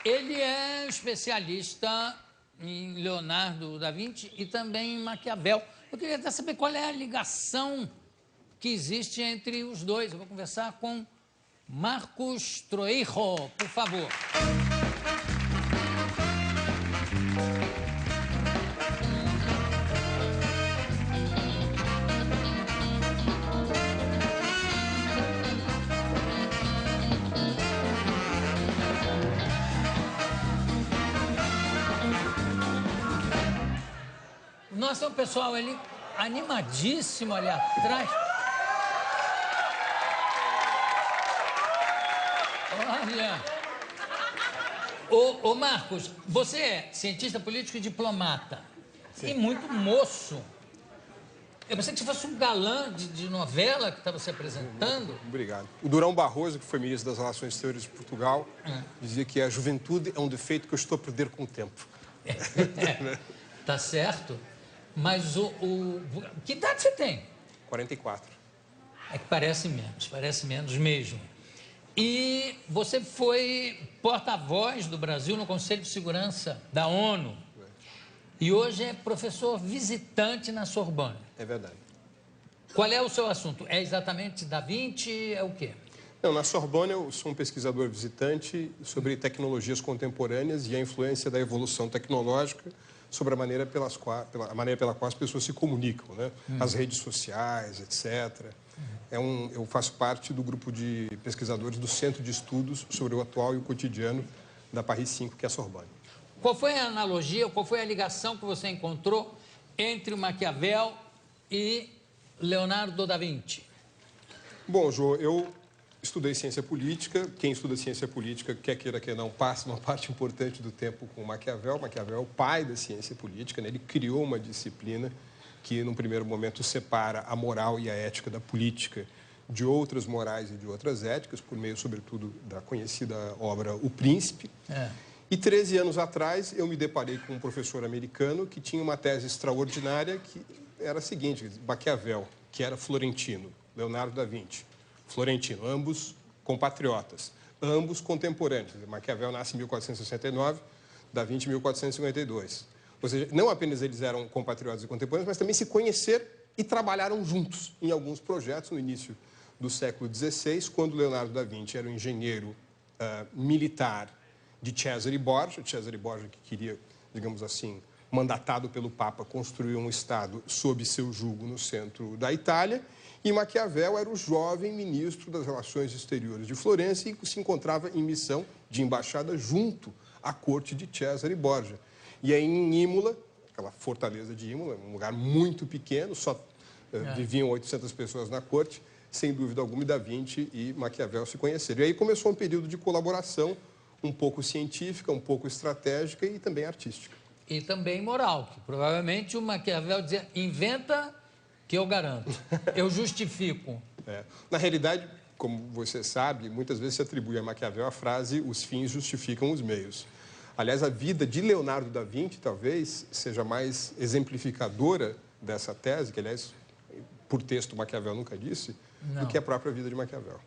Ele é especialista em Leonardo da Vinci e também em Maquiavel. Eu queria até saber qual é a ligação que existe entre os dois. Eu vou conversar com Marcos Troeiro, por favor. Nossa, o pessoal ali animadíssimo ali atrás. Olha. Ô Marcos, você é cientista político e diplomata. Sim. E muito moço. Eu pensei que você fosse um galã de novela que estava se apresentando. Obrigado. O Durão Barroso, que foi ministro das Relações Exteriores de Portugal, dizia que a juventude é um defeito que eu estou a perder com o tempo. Tá certo. Mas que idade você tem? 44. É que parece menos mesmo. E você foi porta-voz do Brasil no Conselho de Segurança da ONU. E hoje é professor visitante na Sorbonne. É verdade. Qual é o seu assunto? É exatamente Da Vinci? É o quê? Não, na Sorbonne eu sou um pesquisador visitante sobre tecnologias contemporâneas e a influência da evolução tecnológica sobre a maneira pela qual as pessoas se comunicam, né? As redes sociais, etc. Eu faço parte do grupo de pesquisadores do Centro de Estudos sobre o Atual e o Cotidiano da Paris 5, que é a Sorbonne. Qual foi a analogia, qual foi a ligação que você encontrou entre o Maquiavel e Leonardo da Vinci? Bom, Jô, eu estudei ciência política. Quem estuda ciência política, quer queira, quer não, passa uma parte importante do tempo com Maquiavel. Maquiavel é o pai da ciência política, né? Ele criou uma disciplina que, num primeiro momento, separa a moral e a ética da política de outras morais e de outras éticas, por meio, sobretudo, da conhecida obra O Príncipe. E 13 anos atrás, eu me deparei com um professor americano que tinha uma tese extraordinária que era a seguinte: Maquiavel, que era florentino, Leonardo da Vinci, florentino, ambos compatriotas, ambos contemporâneos. Maquiavel nasce em 1469, Da Vinci em 1452. Ou seja, não apenas eles eram compatriotas e contemporâneos, mas também se conheceram e trabalharam juntos em alguns projetos no início do século XVI, quando Leonardo da Vinci era um engenheiro militar de Cesare Borgia. Cesare Borgia, que queria, digamos assim, mandatado pelo Papa, construir um Estado sob seu jugo no centro da Itália. E Maquiavel era o jovem ministro das Relações Exteriores de Florença e se encontrava em missão de embaixada junto à corte de Cesare Borgia. E aí em Imola, aquela fortaleza de Imola, um lugar muito pequeno, só viviam 800 pessoas na corte, sem dúvida alguma, e Da Vinci e Maquiavel se conheceram. E aí começou um período de colaboração um pouco científica, um pouco estratégica e também artística. E também moral, que provavelmente o Maquiavel dizia: inventa que eu garanto, eu justifico. Na realidade, como você sabe, muitas vezes se atribui a Maquiavel a frase "os fins justificam os meios". Aliás, a vida de Leonardo da Vinci talvez seja mais exemplificadora dessa tese, que, aliás, por texto Maquiavel nunca disse, do que a própria vida de Maquiavel.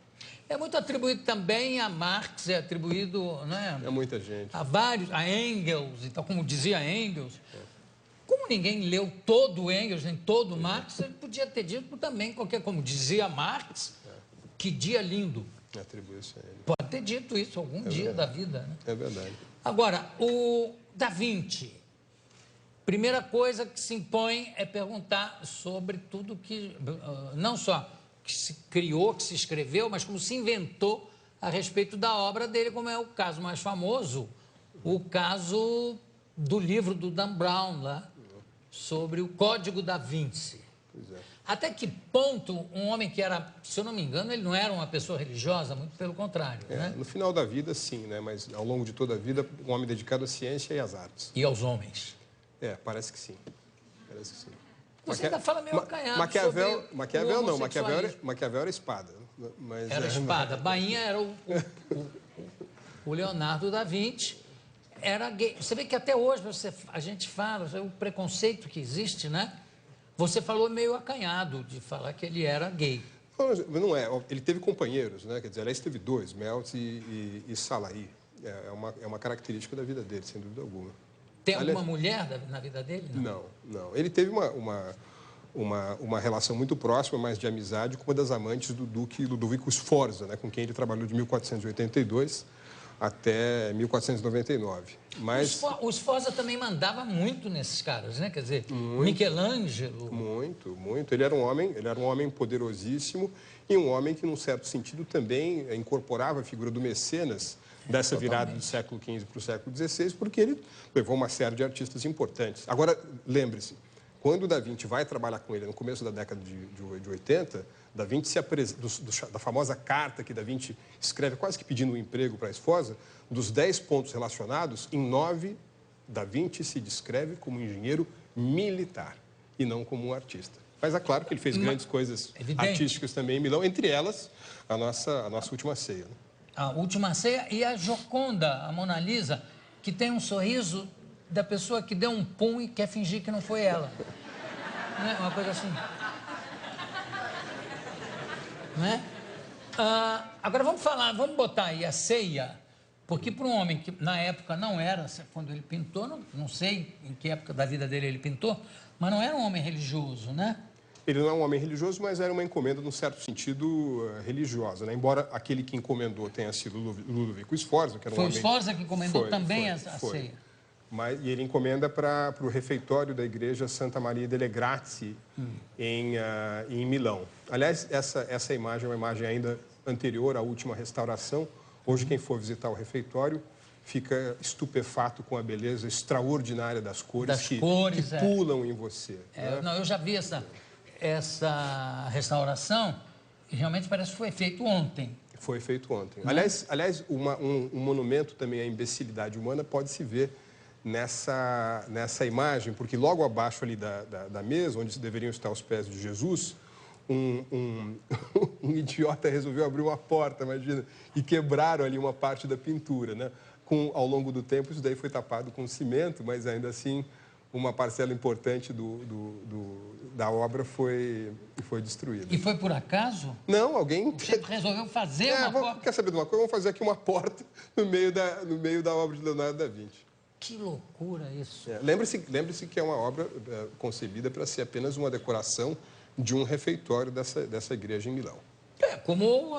É muito atribuído também a Marx, é atribuído, né, a muita gente, a vários, a Engels, então, como dizia Engels. Como ninguém leu todo Engels, nem todo Marx, ele podia ter dito também qualquer, como dizia Marx, que dia lindo. Atribui isso a ele. Pode ter dito isso algum dia da vida, né? É verdade. Agora, o Da Vinci, primeira coisa que se impõe é perguntar sobre tudo que, não só que se criou, que se escreveu, mas como se inventou a respeito da obra dele, como é o caso mais famoso, o caso do livro do Dan Brown, lá, sobre o Código da Vinci. Pois é. Até que ponto um homem que era, se eu não me engano, ele não era uma pessoa religiosa, muito pelo contrário, né? No final da vida, sim, né? Mas ao longo de toda a vida, um homem dedicado à ciência e às artes. E aos homens. Parece que sim. Parece que sim. Você ainda fala meio acanhado Maquiavel, sobre Maquiavel não, Maquiavel era espada. Mas, era espada. Bainha era o Leonardo da Vinci, era gay. Você vê que até hoje a gente fala, o preconceito que existe, né? Você falou meio acanhado de falar que ele era gay. Não é, ele teve companheiros, né? Quer dizer, aliás, teve dois, Meltz e Salahi. É uma característica da vida dele, sem dúvida alguma. Tem alguma mulher na vida dele? Não. Ele teve uma relação muito próxima, mas de amizade, com uma das amantes do Duque Ludovico Sforza, né, com quem ele trabalhou de 1482 até 1499. Mas o Sforza também mandava muito nesses caras, né? Quer dizer, Michelangelo... Muito. Ele era um homem poderosíssimo e um homem que, num certo sentido, também incorporava a figura do mecenas dessa virada do século XV para o século XVI, porque ele levou uma série de artistas importantes. Agora, lembre-se, quando o Da Vinci vai trabalhar com ele no começo da década de 80, Da Vinci se apresenta, da famosa carta que Da Vinci escreve quase que pedindo um emprego para a Sforza, dos 10 pontos relacionados, em 9, Da Vinci se descreve como um engenheiro militar e não como um artista. Mas é claro que ele fez grandes coisas artísticas também em Milão, entre elas a nossa Última Ceia. Né? A Última Ceia e a Gioconda, a Mona Lisa, que tem um sorriso da pessoa que deu um pum e quer fingir que não foi ela. Não é? Uma coisa assim. Não é? Agora vamos botar aí a ceia, porque para um homem que na época não era, quando ele pintou, não sei em que época da vida dele ele pintou, mas não era um homem religioso, né? Ele não é um homem religioso, mas era uma encomenda, num certo sentido, religiosa, né? Embora aquele que encomendou tenha sido Ludovico Sforza, que era um homem... Foi o Sforza que encomendou também a ceia. E ele encomenda para o refeitório da igreja Santa Maria delle Grazie, em Milão. Aliás, essa imagem é uma imagem ainda anterior à última restauração. Hoje, quem for visitar o refeitório fica estupefato com a beleza extraordinária das cores que pulam em você. Né? Não, eu já vi essa restauração e realmente parece que foi feito ontem. Foi feito ontem. Aliás, um monumento também à imbecilidade humana pode se ver nessa imagem, porque logo abaixo ali da mesa, onde deveriam estar os pés de Jesus, um idiota resolveu abrir uma porta, imagina, e quebraram ali uma parte da pintura, né? Ao longo do tempo, isso daí foi tapado com cimento, mas ainda assim uma parcela importante da obra foi destruída. E foi por acaso? Não, alguém... Você resolveu fazer uma porta? Quer saber de uma coisa? Vamos fazer aqui uma porta no meio da obra de Leonardo da Vinci. Que loucura isso. Lembre-se que é uma obra concebida para ser apenas uma decoração de um refeitório dessa igreja em Milão. Como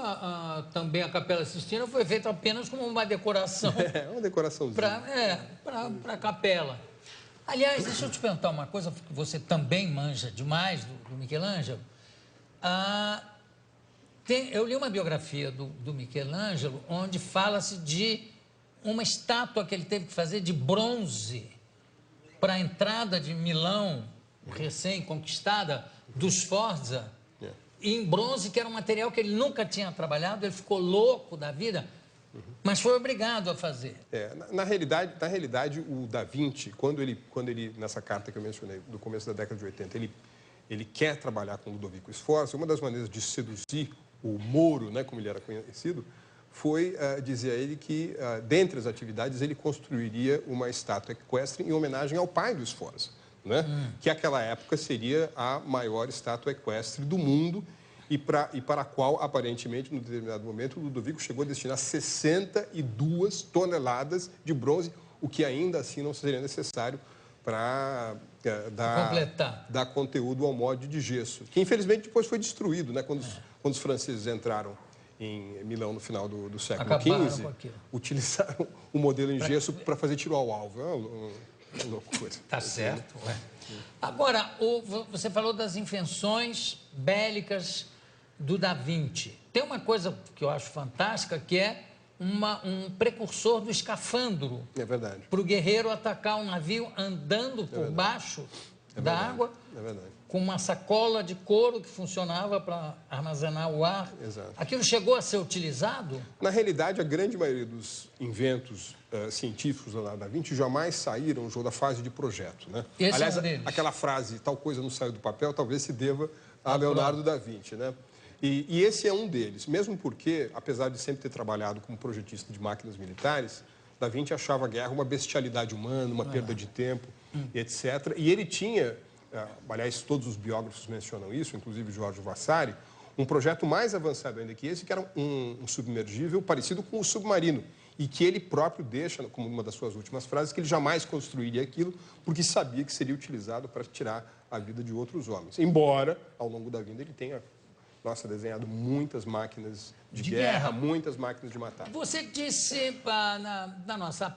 também a Capela Sistina foi feita apenas como uma decoração. Uma decoraçãozinha. Para a capela. Aliás, deixa eu te perguntar uma coisa, porque você também manja demais do Michelangelo. Eu li uma biografia do Michelangelo, onde fala-se de uma estátua que ele teve que fazer de bronze para a entrada de Milão, recém-conquistada, dos Sforza, em bronze, que era um material que ele nunca tinha trabalhado, ele ficou louco da vida, mas foi obrigado a fazer. Na realidade, o Da Vinci, quando ele, nessa carta que eu mencionei, do começo da década de 80, ele quer trabalhar com Ludovico Sforza, uma das maneiras de seduzir o Moro, né, como ele era conhecido, foi dizer a ele que, dentre as atividades, ele construiria uma estátua equestre em homenagem ao pai do Sforza, né? Que naquela época seria a maior estátua equestre do mundo e para a qual, aparentemente, num determinado momento, o Ludovico chegou a destinar 62 toneladas de o que ainda assim não seria necessário para dar conteúdo ao molde de gesso, que infelizmente depois foi destruído, né? Quando os franceses entraram em Milão no final do século XV, utilizaram o modelo em gesso para fazer tiro ao alvo. É uma loucura. Tá certo. Agora, você falou das invenções bélicas do Da Vinci. Tem uma coisa que eu acho fantástica, que é um precursor do escafandro. É verdade. Para o guerreiro atacar um navio andando por baixo da água. É verdade. Com uma sacola de couro que funcionava para armazenar o ar. Exato. Aquilo chegou a ser utilizado? Na realidade, a grande maioria dos inventos científicos do Leonardo da Vinci jamais saíram da fase de projeto, né? Aliás, aquela frase, tal coisa não saiu do papel, talvez se deva a Leonardo da Vinci, né? E esse é um deles, mesmo porque, apesar de sempre ter trabalhado como projetista de máquinas militares, Da Vinci achava a guerra uma bestialidade humana, uma perda de tempo, etc. E ele tinha... aliás, todos os biógrafos mencionam isso, inclusive Giorgio Vasari, um projeto mais avançado ainda que esse, que era um submergível parecido com o submarino, e que ele próprio deixa, como uma das suas últimas frases, que ele jamais construiria aquilo porque sabia que seria utilizado para tirar a vida de outros homens. Embora, ao longo da vida, ele tenha, desenhado muitas máquinas de guerra, muitas máquinas de matar. Você disse na nossa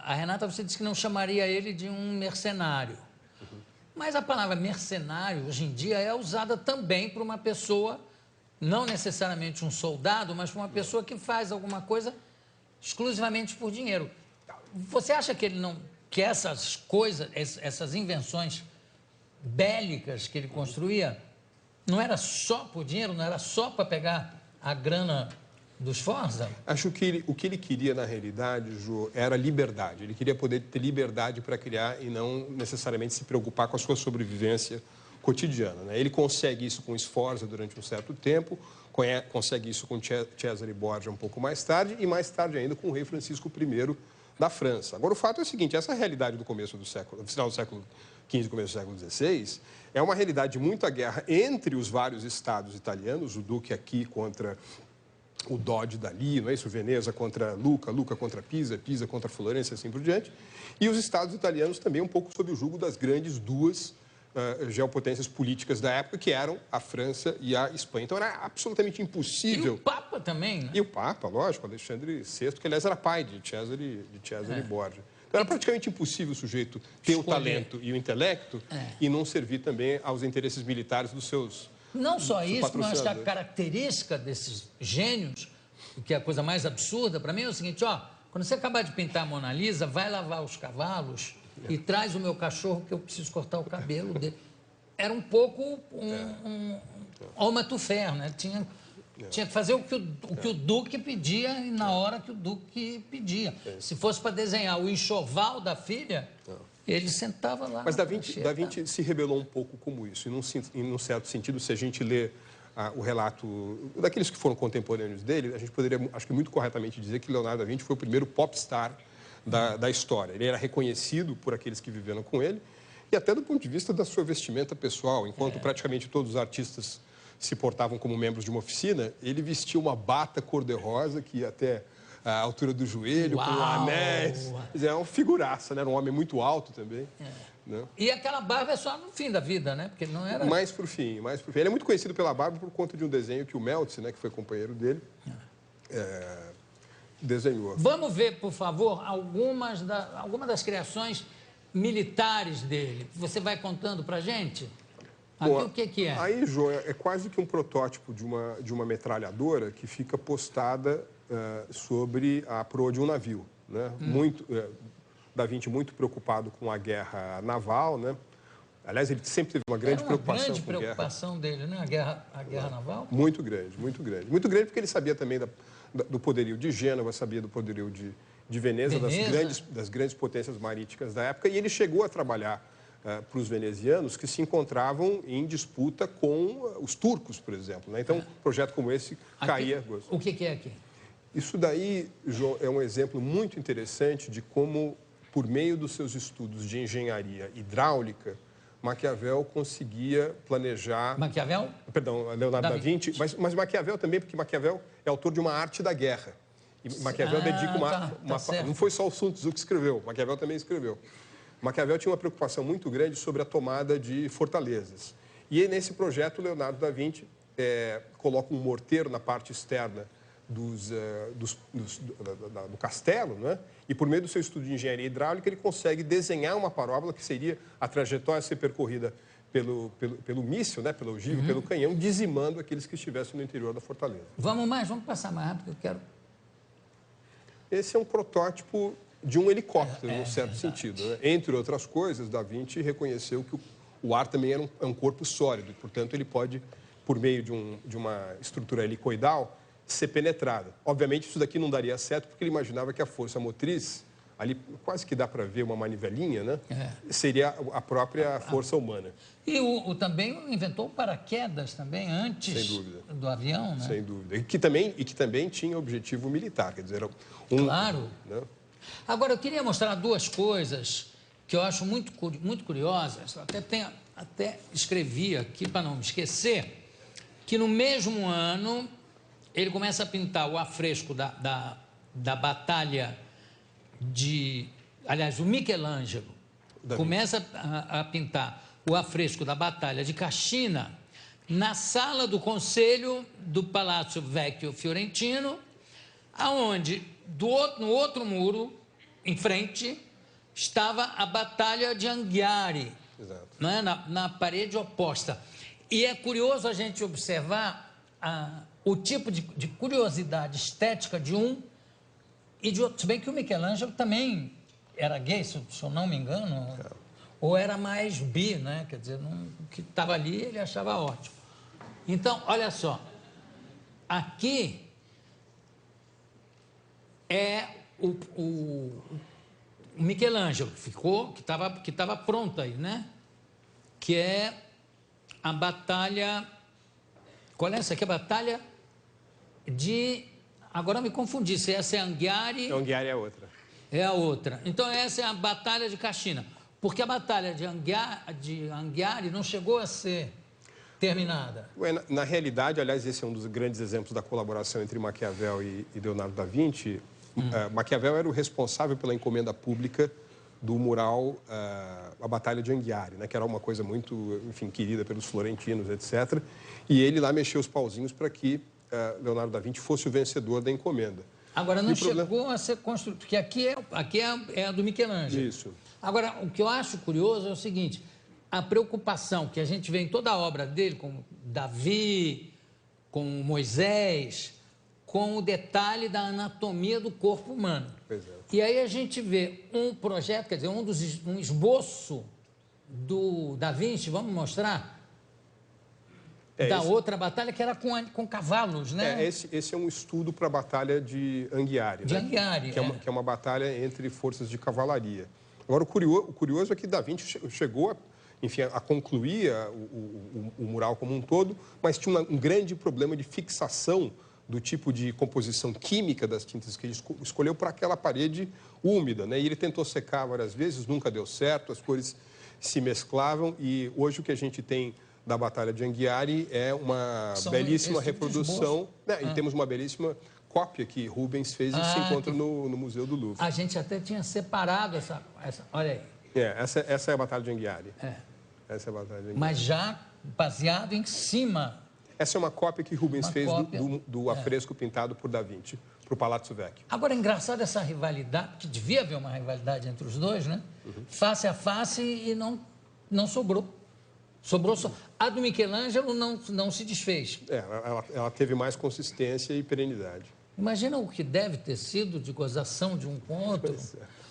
a Renata, você disse que não chamaria ele de um mercenário. Mas a palavra mercenário, hoje em dia, é usada também para uma pessoa, não necessariamente um soldado, mas para uma pessoa que faz alguma coisa exclusivamente por dinheiro. Você acha que que essas coisas, essas invenções bélicas que ele construía, não era só por dinheiro, não era só para pegar a grana dos Forza? Acho que o que ele queria, na realidade, Jô, era liberdade. Ele queria poder ter liberdade para criar e não necessariamente se preocupar com a sua sobrevivência cotidiana, né? Ele consegue isso com Sforza durante um certo tempo, consegue isso com Cesare Borgia um pouco mais tarde e mais tarde ainda com o rei Francisco I da França. Agora, o fato é o seguinte, essa realidade do final do século XV e começo do século XVI, é uma realidade de muita guerra entre os vários estados italianos, o Duque aqui contra o Dodi dali, não é isso? Veneza contra Lucca, Lucca contra Pisa, Pisa contra Florença e assim por diante. E os estados italianos também um pouco sob o jugo das grandes duas geopotências políticas da época, que eram a França e a Espanha. Então era absolutamente impossível. E o Papa também, né? E o Papa, lógico, Alexandre VI, que aliás era pai de Cesare Borgia. Então era praticamente impossível o sujeito ter o talento e o intelecto e não servir também aos interesses militares dos seus Não só isso, mas que a característica desses gênios, que é a coisa mais absurda para mim, é o seguinte, quando você acabar de pintar a Mona Lisa, vai lavar os cavalos e traz o meu cachorro que eu preciso cortar o cabelo dele. Era um pouco homme à faire, né? Tinha que fazer o que o Duque pedia e na hora que o Duque pedia. Se fosse para desenhar o enxoval da filha, ele sentava lá. Mas Da Vinci se rebelou um pouco como isso. E num certo sentido, se a gente lê o relato daqueles que foram contemporâneos dele, a gente poderia, acho que muito corretamente, dizer que Leonardo da Vinci foi o primeiro popstar da história. Ele era reconhecido por aqueles que viveram com ele e até do ponto de vista da sua vestimenta pessoal. Enquanto praticamente todos os artistas se portavam como membros de uma oficina, ele vestia uma bata cor-de-rosa que ia até a altura do joelho, com anéis. É uma figuraça, né? Era um homem muito alto também. Né? E aquela barba é só no fim da vida, né? Porque ele não era... Mais pro fim. Ele é muito conhecido pela barba por conta de um desenho que o Meltz, né, que foi companheiro dele, desenhou. Vamos ver, por favor, algumas das criações militares dele. Você vai contando pra gente? Aqui o que é? Aí, Jô, é quase que um protótipo de uma metralhadora que fica postada sobre a proa de um navio, né? Da Vinci muito preocupado com a guerra naval, né? Aliás, ele sempre teve uma grande preocupação com a guerra. Grande preocupação dele, né? A guerra naval? Muito grande, muito grande. Muito grande porque ele sabia também do poderio de Gênova, sabia do poderio de Veneza. Das grandes potências marítimas da época, e ele chegou a trabalhar para os venezianos que se encontravam em disputa com os turcos, por exemplo, né? Então, um projeto como esse caía... O que é aqui? Isso daí, João, é um exemplo muito interessante de como, por meio dos seus estudos de engenharia hidráulica, Maquiavel conseguia planejar... Maquiavel? Perdão, Leonardo da Vinci. Mas Maquiavel também, porque Maquiavel é autor de uma arte da guerra. E Maquiavel dedica não foi só o Sun Tzu que escreveu, Maquiavel também escreveu. Maquiavel tinha uma preocupação muito grande sobre a tomada de fortalezas. E nesse projeto, Leonardo da Vinci coloca um morteiro na parte externa do castelo, né? E por meio do seu estudo de engenharia hidráulica, ele consegue desenhar uma parábola que seria a trajetória a ser percorrida pelo míssil, né? Pelo ogivo, pelo canhão, dizimando aqueles que estivessem no interior da fortaleza. Vamos passar mais rápido, eu quero... Esse é um protótipo de um helicóptero, num certo sentido, né? Entre outras coisas, Da Vinci reconheceu que o ar também é um corpo sólido, e, portanto, ele pode, por meio de uma estrutura helicoidal, ser penetrada. Obviamente, isso daqui não daria certo, porque ele imaginava que a força motriz, ali quase que dá para ver uma manivelinha, né? Seria a própria força humana. E também inventou paraquedas também, antes do avião, né? Sem dúvida. E que também tinha objetivo militar, quer dizer... Claro. Né? Agora, eu queria mostrar duas coisas que eu acho muito curiosas. Eu até escrevi aqui, para não me esquecer, que no mesmo ano ele começa a pintar o afresco da batalha de... Aliás, o Michelangelo começa a pintar o afresco da batalha de Cascina na sala do conselho do Palácio Vecchio Fiorentino, aonde no outro muro, em frente, estava a batalha de Anghiari, né, na parede oposta. E é curioso a gente observar o tipo de curiosidade estética de um e de outro. Se bem que o Michelangelo também era gay, se eu não me engano, ou era mais bi, né? Quer dizer, o que estava ali ele achava ótimo. Então, olha só, aqui é o Michelangelo, que estava pronto aí, né? Que é a batalha... Qual é essa aqui? A batalha de... Agora eu me confundi, se essa é Anghiari... Anghiari é a outra. É a outra. Então, essa é a batalha de Cascina. Porque a batalha de Anghiari não chegou a ser terminada. Na realidade, aliás, esse é um dos grandes exemplos da colaboração entre Maquiavel e Leonardo da Vinci. Maquiavel era o responsável pela encomenda pública do mural A Batalha de Anghiari, né, que era uma coisa muito, enfim, querida pelos florentinos, etc. E ele lá mexeu os pauzinhos para que Leonardo da Vinci fosse o vencedor da encomenda. Agora, não chegou a ser construído, porque aqui é a do Michelangelo. Isso. Agora, o que eu acho curioso é o seguinte, a preocupação que a gente vê em toda a obra dele, com Davi, com Moisés, com o detalhe da anatomia do corpo humano. Pois é. E aí a gente vê um projeto, quer dizer, um esboço do Da Vinci, vamos mostrar? Outra batalha que era com cavalos, né? Esse é um estudo para a Batalha de Anghiari. De Anghiari, que é uma batalha entre forças de cavalaria. Agora, o curioso é que Da Vinci chegou, enfim, a concluir o mural como um todo, mas tinha um grande problema de fixação do tipo de composição química das tintas que ele escolheu para aquela parede úmida, né? E ele tentou secar várias vezes, nunca deu certo, as cores se mesclavam e hoje o que a gente tem da Batalha de Anghiari é uma belíssima reprodução, né? E temos uma belíssima cópia que Rubens fez e se encontra no Museu do Louvre. A gente até tinha separado essa olha aí. Essa é a Batalha de Anghiari. Essa é a Batalha de Anghiari. Mas já baseado em cima. Essa é uma cópia que Rubens fez do afresco pintado por Da Vinci, para o Palazzo Vecchio. Agora, é engraçado essa rivalidade, que devia haver uma rivalidade entre os dois, né? Face a face e não sobrou. Sobrou só. A do Michelangelo não se desfez. Ela teve mais consistência e perenidade. Imagina o que deve ter sido de gozação de um com o outro.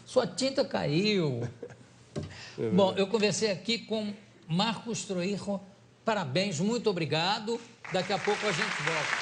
Sua tinta caiu. Bom, eu conversei aqui com Marcos Trujillo. Parabéns, muito obrigado. Daqui a pouco a gente volta.